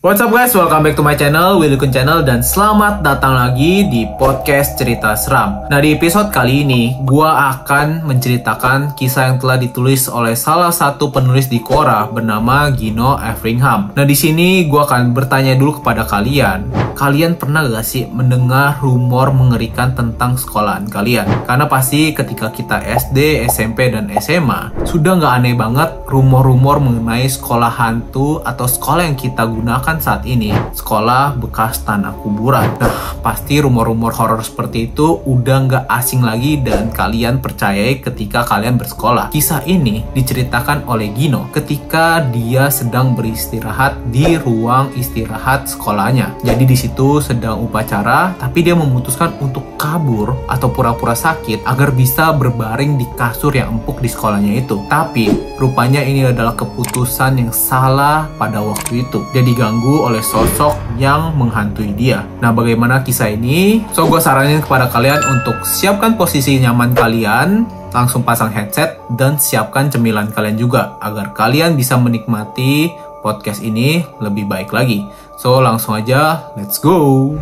What's up guys, welcome back to my channel, Willy Kun Channel, dan selamat datang lagi di podcast cerita seram. Nah, di episode kali ini, gua akan menceritakan kisah yang telah ditulis oleh salah satu penulis di Quora bernama Gino Everingham. Nah, di sini gua akan bertanya dulu kepada kalian pernah gak sih mendengar rumor mengerikan tentang sekolahan kalian? Karena pasti ketika kita SD, SMP, dan SMA, sudah gak aneh banget rumor-rumor mengenai sekolah hantu atau sekolah yang kita gunakan saat ini, sekolah bekas tanah kuburan. Nah, pasti rumor-rumor horor seperti itu udah gak asing lagi dan kalian percayai ketika kalian bersekolah. Kisah ini diceritakan oleh Gino ketika dia sedang beristirahat di ruang istirahat sekolahnya. Jadi di situ sedang upacara, tapi dia memutuskan untuk kabur atau pura-pura sakit agar bisa berbaring di kasur yang empuk di sekolahnya itu. Tapi rupanya ini adalah keputusan yang salah pada waktu itu. Dia diganggu oleh sosok yang menghantui dia. Nah, bagaimana kisah ini? So, gue saranin kepada kalian untuk siapkan posisi nyaman kalian, langsung pasang headset, dan siapkan cemilan kalian juga agar kalian bisa menikmati podcast ini lebih baik lagi. So, langsung aja, let's go!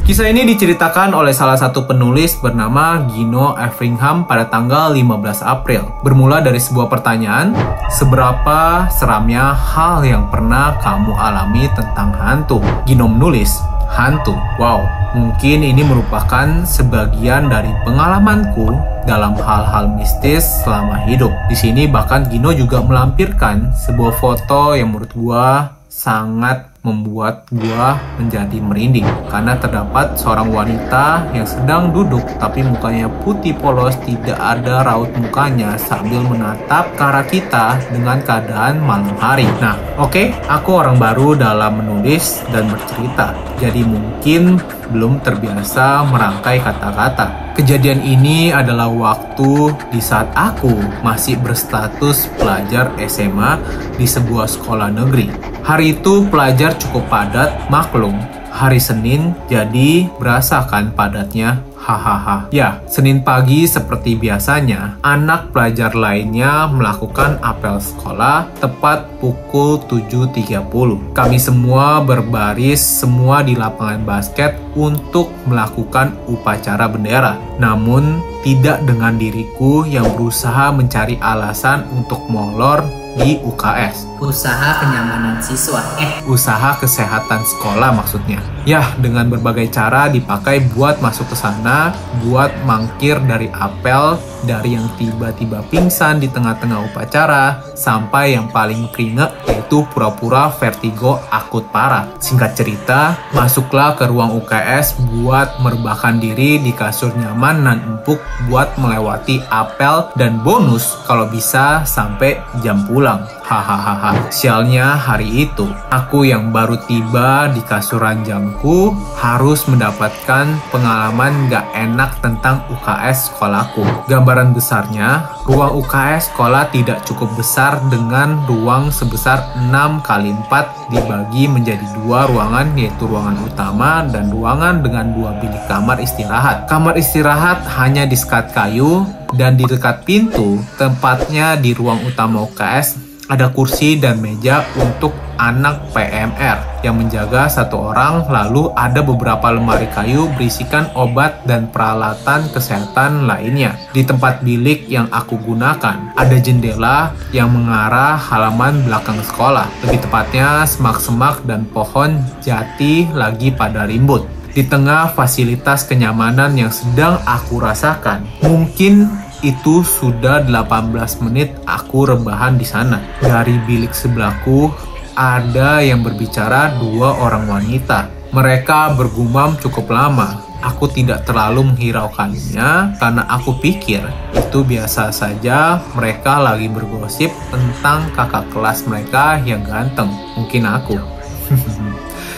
Kisah ini diceritakan oleh salah satu penulis bernama Gino Everingham pada tanggal 15 April. Bermula dari sebuah pertanyaan, seberapa seramnya hal yang pernah kamu alami tentang hantu? Gino menulis, hantu. Wow, mungkin ini merupakan sebagian dari pengalamanku dalam hal-hal mistis selama hidup. Di sini bahkan Gino juga melampirkan sebuah foto yang menurut gua sangat membuat gua menjadi merinding karena terdapat seorang wanita yang sedang duduk tapi mukanya putih polos, tidak ada raut mukanya sambil menatap ke arah kita dengan keadaan malam hari. Nah, oke, aku orang baru dalam menulis dan bercerita, jadi mungkin belum terbiasa merangkai kata-kata. Kejadian ini adalah waktu di saat aku masih berstatus pelajar SMA di sebuah sekolah negeri. Hari itu pelajar cukup padat, maklum. Hari Senin, jadi berasa kan padatnya? Hahaha. Ya, Senin pagi seperti biasanya, anak pelajar lainnya melakukan apel sekolah tepat pukul 7.30. Kami semua berbaris semua di lapangan basket untuk melakukan upacara bendera. Namun, tidak dengan diriku yang berusaha mencari alasan untuk molor di UKS. Usaha kenyamanan siswa. Usaha kesehatan sekolah maksudnya. Ya, dengan berbagai cara dipakai buat masuk ke sana, buat mangkir dari apel, dari yang tiba-tiba pingsan di tengah-tengah upacara, sampai yang paling keringet yaitu pura-pura vertigo akut parah. Singkat cerita, masuklah ke ruang UKS buat merebahkan diri di kasur nyaman dan empuk buat melewati apel dan bonus kalau bisa sampai jam pulang. Hahaha. Sialnya hari itu, aku yang baru tiba di kasur ranjangku harus mendapatkan pengalaman gak enak tentang UKS sekolahku. Gambaran besarnya, ruang UKS sekolah tidak cukup besar dengan ruang sebesar 6x4 dibagi menjadi dua ruangan, yaitu ruangan utama dan ruangan dengan 2 bilik kamar istirahat. Kamar istirahat hanya di sekat kayu dan di dekat pintu, tempatnya di ruang utama UKS, ada kursi dan meja untuk anak PMR yang menjaga satu orang, lalu ada beberapa lemari kayu berisikan obat dan peralatan kesehatan lainnya. Di tempat bilik yang aku gunakan, ada jendela yang mengarah halaman belakang sekolah. Lebih tepatnya, semak-semak dan pohon jati lagi pada rimbun. Di tengah fasilitas kenyamanan yang sedang aku rasakan, mungkin itu sudah 18 menit aku rebahan di sana. Dari bilik sebelahku, ada yang berbicara 2 orang wanita. Mereka bergumam cukup lama. Aku tidak terlalu menghiraukannya karena aku pikir itu biasa saja, mereka lagi bergosip tentang kakak kelas mereka yang ganteng. Mungkin aku.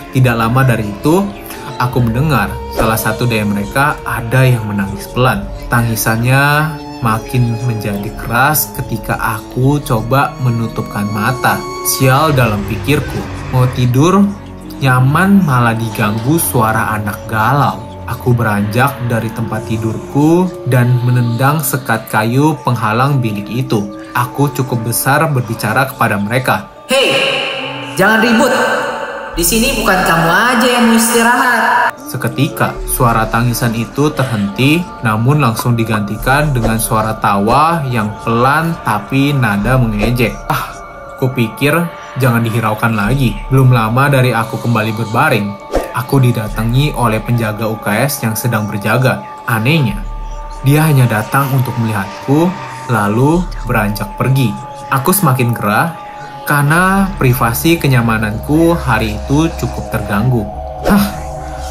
Tidak lama dari itu, aku mendengar salah satu dari mereka ada yang menangis pelan. Tangisannya makin menjadi keras ketika aku coba menutupkan mata. Sial dalam pikirku, mau tidur nyaman malah diganggu suara anak galau. Aku beranjak dari tempat tidurku dan menendang sekat kayu penghalang bilik itu. Aku cukup besar berbicara kepada mereka. Hei, jangan ribut. Di sini bukan kamu aja yang mau istirahat. Seketika, suara tangisan itu terhenti, namun langsung digantikan dengan suara tawa yang pelan tapi nada mengejek. Kupikir jangan dihiraukan lagi. Belum lama dari aku kembali berbaring, aku didatangi oleh penjaga UKS yang sedang berjaga. Anehnya, dia hanya datang untuk melihatku, lalu beranjak pergi. Aku semakin gerah, karena privasi kenyamananku hari itu cukup terganggu.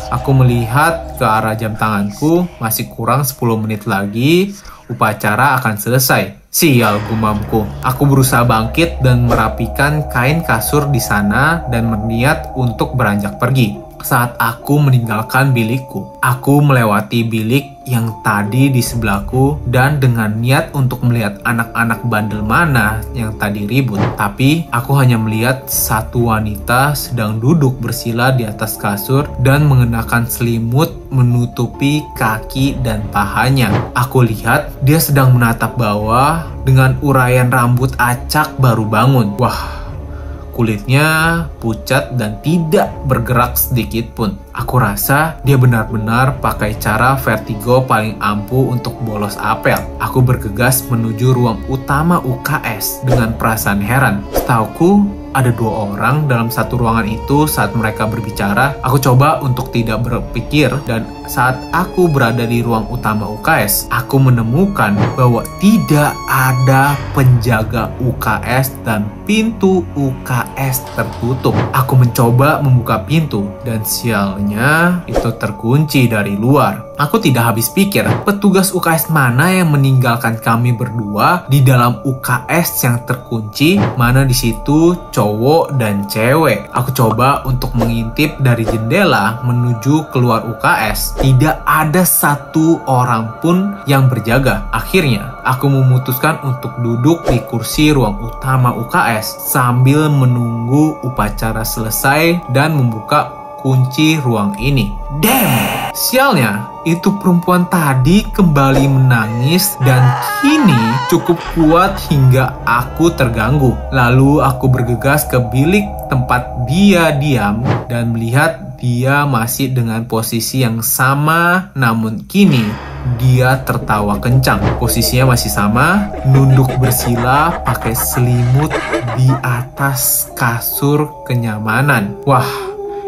Aku melihat ke arah jam tanganku, masih kurang 10 menit lagi, upacara akan selesai. Sial, gumamku. Aku berusaha bangkit dan merapikan kain kasur di sana dan berniat untuk beranjak pergi. Saat aku meninggalkan bilikku, aku melewati bilik yang tadi di sebelahku dan dengan niat untuk melihat anak-anak bandel mana yang tadi ribut. Tapi aku hanya melihat satu wanita sedang duduk bersila di atas kasur dan mengenakan selimut menutupi kaki dan pahanya. Aku lihat dia sedang menatap bawah dengan uraian rambut acak baru bangun. Kulitnya pucat dan tidak bergerak sedikit pun. Aku rasa dia benar-benar pakai cara vertigo paling ampuh untuk bolos apel. Aku bergegas menuju ruang utama UKS dengan perasaan heran. Setauku, ada 2 orang dalam satu ruangan itu saat mereka berbicara. Aku coba untuk tidak berpikir dan saat aku berada di ruang utama UKS, aku menemukan bahwa tidak ada penjaga UKS dan pintu UKS tertutup. Aku mencoba membuka pintu dan sialnya itu terkunci dari luar. Aku tidak habis pikir, petugas UKS mana yang meninggalkan kami berdua di dalam UKS yang terkunci, mana di situ cowok dan cewek. Aku coba untuk mengintip dari jendela menuju keluar UKS. Tidak ada satu orang pun yang berjaga. Akhirnya, aku memutuskan untuk duduk di kursi ruang utama UKS sambil menunggu upacara selesai dan membuka kunci ruang ini. Damn! Sialnya, itu perempuan tadi kembali menangis dan kini cukup kuat hingga aku terganggu. Lalu aku bergegas ke bilik tempat dia diam dan melihat dia masih dengan posisi yang sama, namun kini dia tertawa kencang. Posisinya masih sama, nunduk bersila pakai selimut di atas kasur kenyamanan.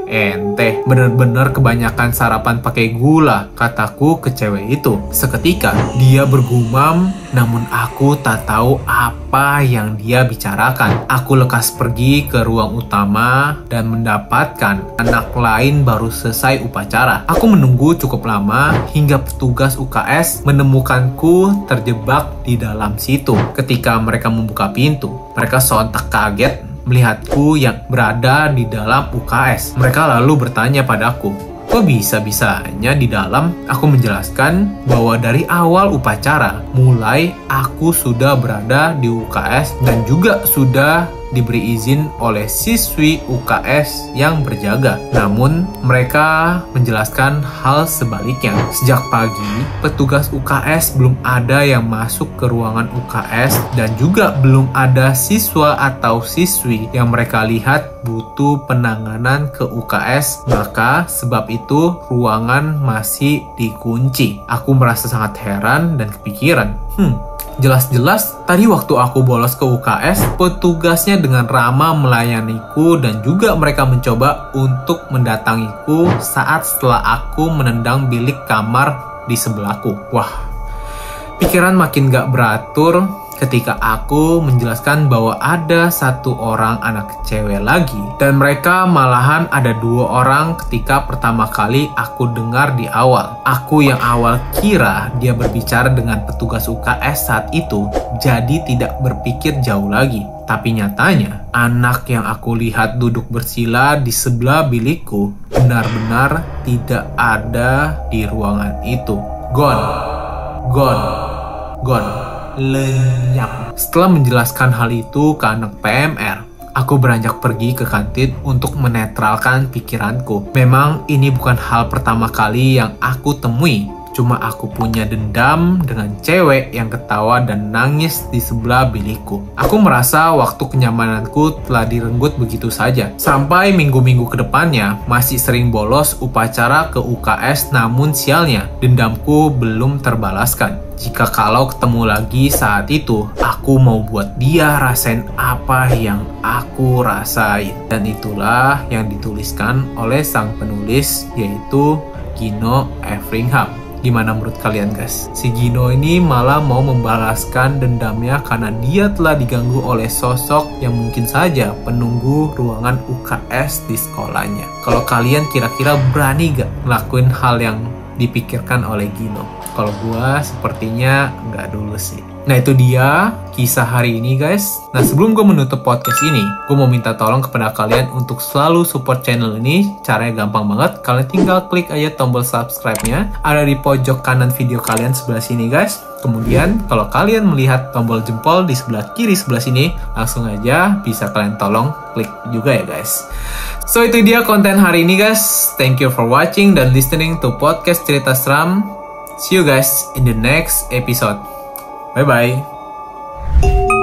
Ente, bener-bener kebanyakan sarapan pakai gula, kataku ke cewek itu. Seketika, dia bergumam, namun aku tak tahu apa yang dia bicarakan. Aku lekas pergi ke ruang utama dan mendapatkan anak lain baru selesai upacara. Aku menunggu cukup lama hingga petugas UKS menemukanku terjebak di dalam situ. Ketika mereka membuka pintu, mereka sontak kaget melihatku yang berada di dalam UKS. Mereka lalu bertanya padaku, kok bisa-bisanya di dalam? Aku menjelaskan bahwa dari awal upacara, mulai aku sudah berada di UKS dan juga sudah diberi izin oleh siswi UKS yang berjaga. Namun, mereka menjelaskan hal sebaliknya. Sejak pagi, petugas UKS belum ada yang masuk ke ruangan UKS dan juga belum ada siswa atau siswi yang mereka lihat butuh penanganan ke UKS. Maka, sebab itu ruangan masih dikunci. Aku merasa sangat heran dan kepikiran. Jelas-jelas tadi waktu aku bolos ke UKS, petugasnya dengan ramah melayaniku dan juga mereka mencoba untuk mendatangiku saat setelah aku menendang bilik kamar di sebelahku. Pikiran makin gak beratur ketika aku menjelaskan bahwa ada satu orang anak cewek lagi dan mereka malahan ada 2 orang ketika pertama kali aku dengar di awal. Aku yang awal kira dia berbicara dengan petugas UKS saat itu, jadi tidak berpikir jauh lagi. Tapi nyatanya, anak yang aku lihat duduk bersila di sebelah bilikku benar-benar tidak ada di ruangan itu. Gone. Lenyap. Setelah menjelaskan hal itu ke anak PMR, Aku beranjak pergi ke kantin untuk menetralkan pikiranku. Memang ini bukan hal pertama kali yang aku temui. Cuma aku punya dendam dengan cewek yang ketawa dan nangis di sebelah bilikku. Aku merasa waktu kenyamananku telah direnggut begitu saja. Sampai minggu-minggu kedepannya masih sering bolos upacara ke UKS, namun sialnya dendamku belum terbalaskan. Jika kalau ketemu lagi saat itu, aku mau buat dia rasain apa yang aku rasain. Dan itulah yang dituliskan oleh sang penulis, yaitu Gino Everingham. Gimana menurut kalian guys? Si Gino ini malah mau membalaskan dendamnya karena dia telah diganggu oleh sosok yang mungkin saja penunggu ruangan UKS di sekolahnya. Kalau kalian kira-kira berani gak ngelakuin hal yang dipikirkan oleh Gino? Kalau gua sepertinya nggak dulu sih. Nah itu dia kisah hari ini guys. Nah sebelum gue menutup podcast ini, gue mau minta tolong kepada kalian untuk selalu support channel ini. Caranya gampang banget, kalian tinggal klik aja tombol subscribe-nya. Ada di pojok kanan video kalian sebelah sini guys. Kemudian kalau kalian melihat tombol jempol di sebelah kiri sebelah sini, langsung aja bisa kalian tolong klik juga ya guys. So itu dia konten hari ini guys. Thank you for watching dan listening to podcast Cerita Seram. See you guys in the next episode. Bye-bye.